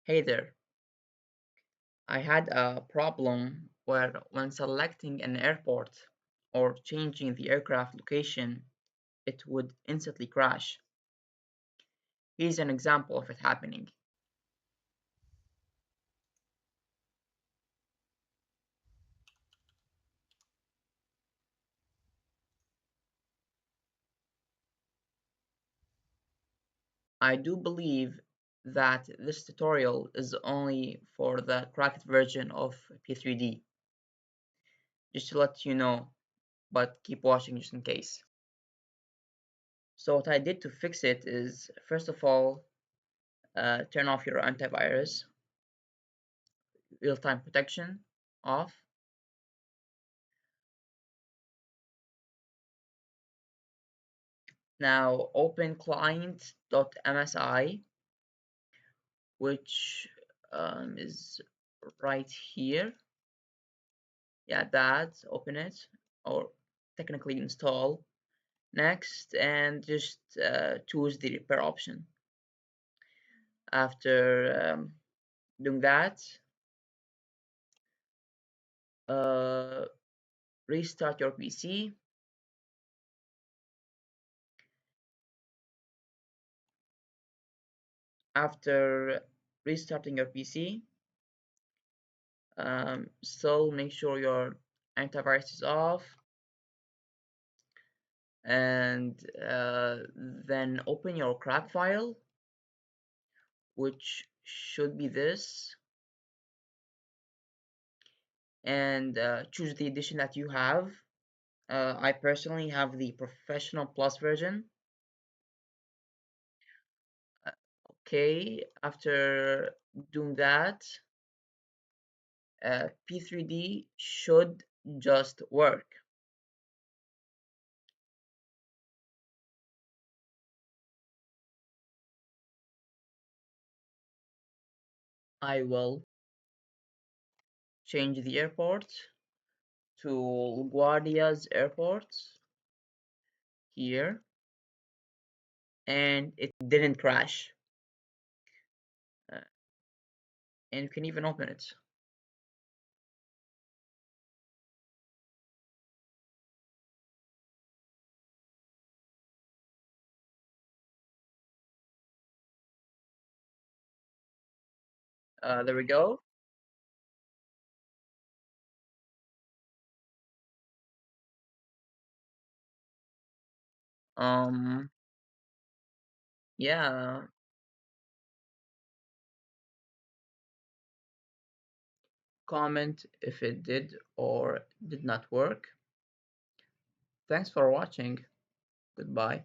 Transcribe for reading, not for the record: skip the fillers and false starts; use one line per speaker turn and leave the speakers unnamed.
Hey there. I had a problem where when selecting an airport or changing the aircraft location, it would instantly crash. Here's an example of it happening. I do believe that this tutorial is only for the cracked version of p3d, just to let you know, but keep watching just in case. So what I did to fix it is, first of all, turn off your antivirus, real-time protection off. Now open client.msi, which is right here. Yeah, that, open it, or technically install. Next, and just choose the repair option. After doing that, uh, restart your PC. After restarting your PC, still make sure your antivirus is off, and then open your crack file, which should be this, and choose the edition that you have. I personally have the professional plus version. Okay, after doing that, p3d should just work. I will change the airport to LaGuardia's airport here, and it didn't crash. Uh, and you can even open it. There we go. Um, yeah, comment if it did or did not work. Thanks for watching. Goodbye.